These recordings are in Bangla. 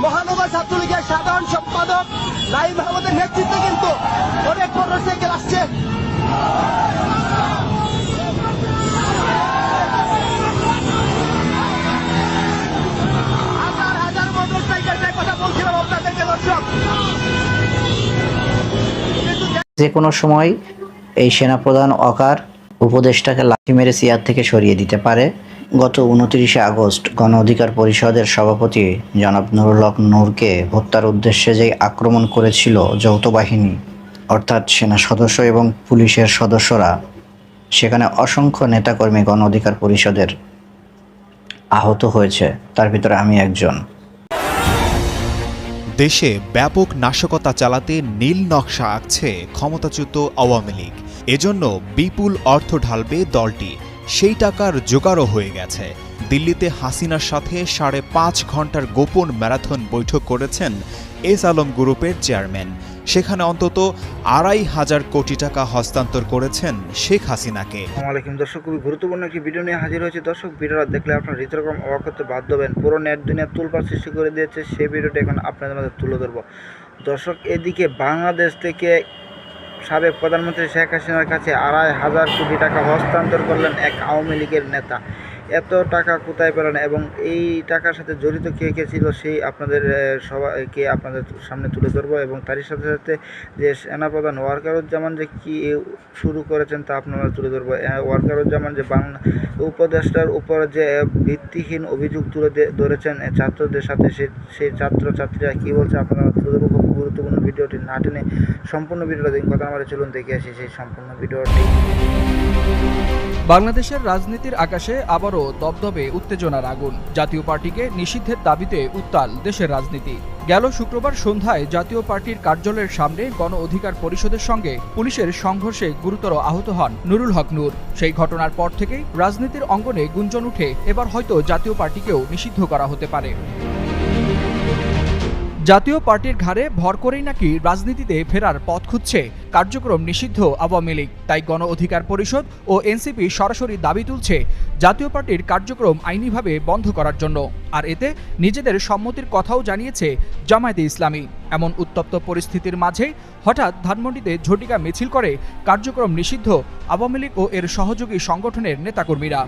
মহানগর ছাত্রলীগের সাধারণ সম্পাদক নাঈম আহমেদের নেতৃত্বে কিন্তু অনেক মোটরসাইকেল আসছে। হাজার হাজার মোটরসাইকেলের কথা বলছিলাম আপনাদেরকে দর্শক। যে কোনো সময় এই সেনাপ্রধান অকার উপদেষ্টাকে লাথি মেরে চেয়ার থেকে সরিয়ে দিতে পারে। গত 29শে আগস্ট গণ অধিকার পরিষদের সভাপতি জনাব নুরুল হক নূরকে হত্যার উদ্দেশ্যে যে আক্রমণ করেছিল যৌথ বাহিনী অর্থাৎ সেনা সদস্য এবং পুলিশের সদস্যরা, সেখানে অসংখ্য নেতাকর্মী গণ অধিকার পরিষদের আহত হয়েছে, তার ভিতরে আমি একজন। দেশে ব্যাপক নাশকতা চালাতে নীল নকশা আঁকছে ক্ষমতাচ্যুত আওয়ামী লীগ। এজন্য বিপুল অর্থ ঢালবে দলটি, সেই টাকার জোগাড়ও হয়ে গেছে। দিল্লিতে হাসিনার সাথে 5.5 ঘন্টার গোপন ম্যারাথন বৈঠক করেছেন এস আলম গ্রুপের চেয়ারম্যান। সেখানে অন্তত 2,500 কোটি টাকা হস্তান্তর করেছেন শেখ হাসিনাকে। আসসালামু আলাইকুম দর্শক, খুবই গুরুত্বপূর্ণ একটি ভিডিও নিয়ে হাজির হয়েছে দর্শক। ভিডিওটা দেখলে আপনার হৃদয়রকম অবাক হতে বাধ্য হবেন। পুরো নেট দুনিয়া তুলপাড় সৃষ্টি করে দিয়েছে, সেই ভিডিওটা এখন আপনাদের মাঝে তুলে ধরবো দর্শক। এদিকে বাংলাদেশ থেকে সাবেক প্রধানমন্ত্রী শেখ হাসিনার কাছে 2,500 কোটি টাকা হস্তান্তর করলেন এক আওয়ামী লীগের নেতা। এত টাকা কোথায় পেলেন এবং এই টাকার সাথে জড়িত কে কে ছিল সেই আপনাদের সবাইকে আপনাদের সামনে তুলে ধরবো। এবং তারই সাথে সাথে যে সেনাপ্রধান ওয়াকারুজ্জামান যে কী শুরু করেছেন তা আপনারা তুলে ধরবো। ওয়াকারুজ্জামান যে বাংলা উপদেষ্টার উপর যে ভিত্তিহীন অভিযোগ তুলে ধরেছেন ছাত্রদের সাথে, সেই ছাত্রছাত্রীরা কী বলছে আপনারা তুলে ধরবো। খুব গুরুত্বপূর্ণ ভিডিওটি না টেনে সম্পূর্ণ ভিডিওটা দেখুন। কথা আমরা চলুন দেখে আসি সেই সম্পূর্ণ ভিডিওটি। বাংলাদেশের রাজনীতির আকাশে আবারও দপদপে উত্তেজনার আগুন। জাতীয় পার্টিকে নিষিদ্ধের দাবিতে উত্তাল দেশের রাজনীতি। গেল শুক্রবার সন্ধ্যায় জাতীয় পার্টির কার্যালয়ের সামনে গণ অধিকার পরিষদের সঙ্গে পুলিশের সংঘর্ষে গুরুতর আহত হন নুরুল হক নূর। সেই ঘটনার পর থেকেই রাজনীতির অঙ্গনে গুঞ্জন উঠে এবার হয়তো জাতীয় পার্টিকেও নিষিদ্ধ করা হতে পারে। জাতীয় পার্টির ঘাড়ে ভর করেই নাকি রাজনীতিতে ফেরার পথ খুঁজছে কার্যক্রম নিষিদ্ধ আওয়ামী লীগ। তাই গণ অধিকার পরিষদ ও এনসিপি সরাসরি দাবি তুলছে জাতীয় পার্টির কার্যক্রম আইনিভাবে বন্ধ করার জন্য। আর এতে নিজেদের সম্মতির কথাও জানিয়েছে জামায়াতে ইসলামী। এমন উত্তপ্ত পরিস্থিতির মাঝেই হঠাৎ ধানমন্ডিতে ঝটিকা মিছিল করে কার্যক্রম নিষিদ্ধ আওয়ামী লীগ ও এর সহযোগী সংগঠনের নেতাকর্মীরা।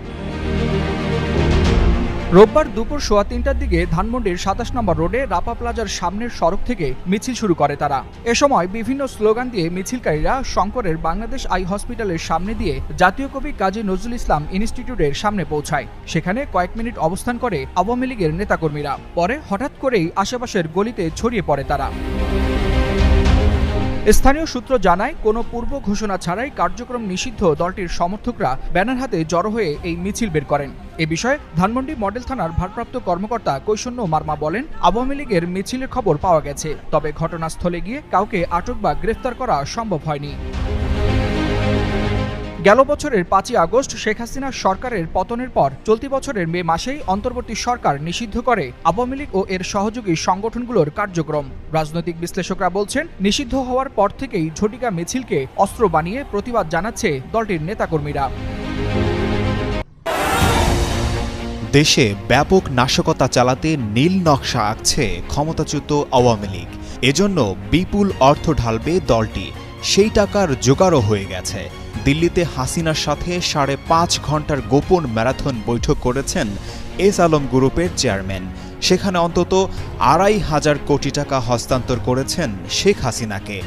রোববার দুপুর 3:15টার দিকে ধানমন্ডির 27 নম্বর রোডে রাপা প্লাজার সামনের সড়ক থেকে মিছিল শুরু করে তারা। এ সময় বিভিন্ন স্লোগান দিয়ে মিছিলকারীরা শঙ্করের বাংলাদেশ আই হসপিটালের সামনে দিয়ে জাতীয় কবি কাজী নজরুল ইসলাম ইনস্টিটিউটের সামনে পৌঁছায়। সেখানে কয়েক মিনিট অবস্থান করে আওয়ামী লীগের নেতাকর্মীরা। পরে হঠাৎ করেই আশেপাশের গলিতে ছড়িয়ে পড়ে তারা। স্থানীয় সূত্র জানায়, কোনো পূর্ব ঘোষণা ছাড়াই কার্যক্রম নিষিদ্ধ দলটির সমর্থকরা ব্যানার হাতে জড়ো হয়ে এই মিছিল বের করেন। এ বিষয়ে ধানমন্ডি মডেল থানার ভারপ্রাপ্ত কর্মকর্তা কৈশন্য মার্মা বলেন, আওয়ামী লীগের মিছিলের খবর পাওয়া গেছে, তবে ঘটনাস্থলে গিয়ে কাউকে আটক বা গ্রেফতার করা সম্ভব হয়নি। গেল বছরের 5ই আগস্ট শেখ হাসিনার সরকারের পতনের পর চলতি বছরের মে মাসেই অন্তর্বর্তী সরকার নিষিদ্ধ করে আওয়ামী লীগ ও এর সহযোগী সংগঠনগুলোর কার্যক্রম। রাজনৈতিক বিশ্লেষকরা বলছেন, নিষিদ্ধ হওয়ার পর থেকেই ঝটিকা মিছিলকে অস্ত্র বানিয়ে প্রতিবাদ জানাচ্ছে দলটির নেতাকর্মীরা। দেশে ব্যাপক নাশকতা চালাতে নীল নকশা আঁকছে ক্ষমতাচ্যুত আওয়ামী লীগ। এজন্য বিপুল অর্থ ঢালবে দলটি, সেই টাকার জোগাড়ও হয়ে গেছে। দিল্লিতে হাসিনার সাথে 5.5 ঘন্টার গোপন ম্যারাথন বৈঠক করেছেন এস আলম গ্রুপের চেয়ারম্যান। সেখানে অন্তত 2,500 কোটি টাকা হস্তান্তর করেছেন শেখ হাসিনাকে।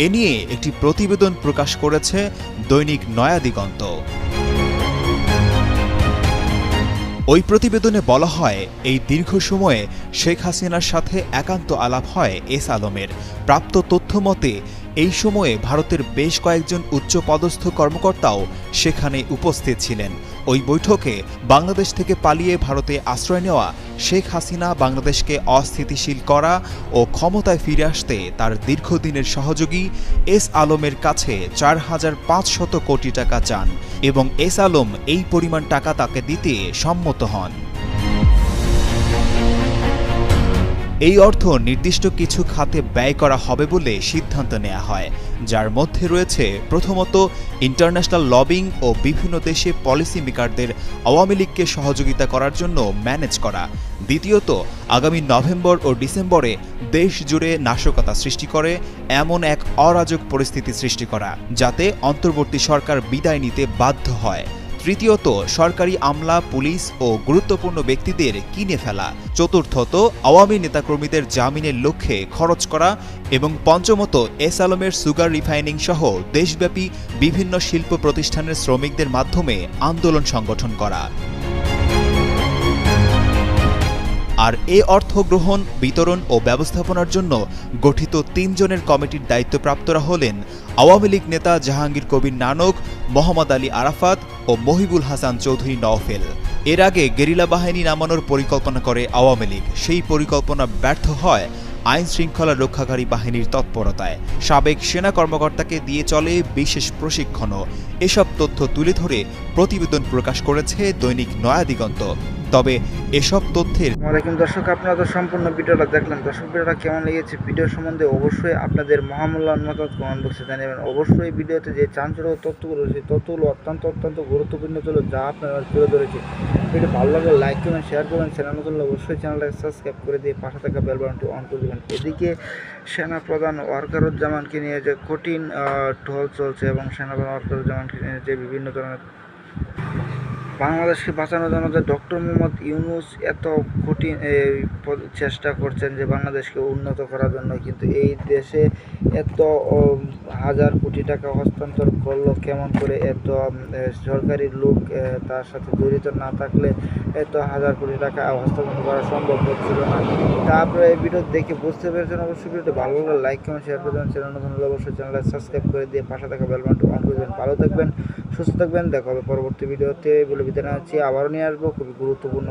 এ নিয়ে একটি প্রতিবেদন প্রকাশ করেছে দৈনিক নয়া দিগন্ত। ওই প্রতিবেদনে বলা হয়, এই দীর্ঘ সময়ে শেখ হাসিনার সাথে একান্ত আলাপ হয় এস আলমের। প্রাপ্ত তথ্য মতে এই সময়ে ভারতের বেশ কয়েকজন উচ্চপদস্থ কর্মকর্তাও সেখানে উপস্থিত ছিলেন। ওই বৈঠকে বাংলাদেশ থেকে পালিয়ে ভারতে আশ্রয় নেওয়া শেখ হাসিনা বাংলাদেশকে অস্থিতিশীল করা ও ক্ষমতায় ফিরে আসতে তার দীর্ঘদিনের সহযোগী এস আলমের কাছে 4,500 কোটি টাকা চান এবং এস আলম এই পরিমাণ টাকা তাকে দিতে সম্মত হন। এই অর্থ নির্দিষ্ট কিছু খাতে ব্যয় করা হবে বলে সিদ্ধান্ত নেওয়া হয়, যার মধ্যে রয়েছে প্রথমত ইন্টারন্যাশনাল লবিং ও বিভিন্ন দেশে পলিসি মেকারদের আওয়ামী লীগকে সহযোগিতা করার জন্য ম্যানেজ করা, দ্বিতীয়ত আগামী নভেম্বর ও ডিসেম্বরে দেশ জুড়ে নাশকতা সৃষ্টি করে এমন এক অরাজক পরিস্থিতি সৃষ্টি করা যাতে অন্তর্বর্তী সরকার বিদায় নিতে বাধ্য হয়, তৃতীয়ত সরকারি আমলা, পুলিশ ও গুরুত্বপূর্ণ ব্যক্তিদের কিনে ফেলা, চতুর্থত আওয়ামী নেতাকর্মীদের জামিনের লক্ষ্যে খরচ করা এবং পঞ্চমত এস আলমের সুগার রিফাইনিং সহ দেশব্যাপী বিভিন্ন শিল্প প্রতিষ্ঠানের শ্রমিকদের মাধ্যমে আন্দোলন সংগঠন করা। আর এ অর্থ গ্রহণ, বিতরণ ও ব্যবস্থাপনার জন্য গঠিত ৩ জনের কমিটির দায়িত্বপ্রাপ্তরা হলেন আওয়ামী লীগ নেতা জাহাঙ্গীর কবির নানক, মোহাম্মদ আলী আরাফাত ও মহিবুল হাসান চৌধুরী নওফেল। এর আগে গেরিলা বাহিনী নামানোর পরিকল্পনা করে আওয়ামী লীগ, সেই পরিকল্পনা ব্যর্থ হয় আইন শৃঙ্খলা রক্ষাকারী বাহিনীর তৎপরতায়। সাবেক সেনা কর্মকর্তাকে দিয়ে চলে বিশেষ প্রশিক্ষণও। এসব তথ্য তুলে ধরে প্রতিবেদন প্রকাশ করেছে দৈনিক নয়া দিগন্ত। তবে এসব তথ্যের ওয়ালাইকুম দর্শক, আপনারা তো সম্পূর্ণ ভিডিওটা দেখলেন। দর্শক, ভিডিওটা কেমন লেগেছে, ভিডিও সম্বন্ধে অবশ্যই আপনাদের মহামূল্যায়ন মতামত কমেন্ট বক্সে জানাবেন। অবশ্যই ভিডিওতে যে চাঞ্চল্য তথ্যগুলো রয়েছে, তথ্যগুলো অত্যন্ত গুরুত্বপূর্ণ ছিল, যা আপনারা তুলে ধরেছি। ভিডিও ভালো লাগলে লাইক করবেন, শেয়ার করবেন, চ্যানেল নতুন হলে অবশ্যই চ্যানেলটাকে সাবস্ক্রাইব করে দিয়ে পাশে থাকা বেল বাটনটি অন করে দেবেন। এদিকে সেনা প্রধান ওয়াকারুজ্জামানকে নিয়ে যে কঠিন ঢল চলছে এবং সেনাপ্রধান ওয়াকারুজ্জামানকে নিয়ে যে বিভিন্ন ধরনের বাংলাদেশকে বাঁচানোর জন্য যে ডক্টর মোহাম্মদ ইউনূস এত কঠিন চেষ্টা করছেন যে বাংলাদেশকে উন্নত করার জন্য, কিন্তু এই দেশে এত হাজার কোটি টাকা হস্তান্তর করলো কেমন করে? এত সরকারি লোক তার সাথে জড়িত না থাকলে এত হাজার কোটি টাকা হস্তান্তর করা সম্ভব হচ্ছিল না। তা আপনারা এই ভিডিও দেখে বুঝতে পেরেছেন। অবশ্যই ভিডিওটি ভালো লাগলে লাইক কমেন্ট শেয়ার করে দেবেন। চ্যানেল নতুন হলে অবশ্যই চ্যানেলটা সাবস্ক্রাইব করে দিয়ে পাশে থাকা বেল বাটনটি অন করে দেবেন। ভালো থাকবেন, সুস্থ থাকবেন, দেখা হবে পরবর্তী ভিডিওতে বলে বিদায় নিচ্ছি। আবারও নিয়ে আসবো খুবই গুরুত্বপূর্ণ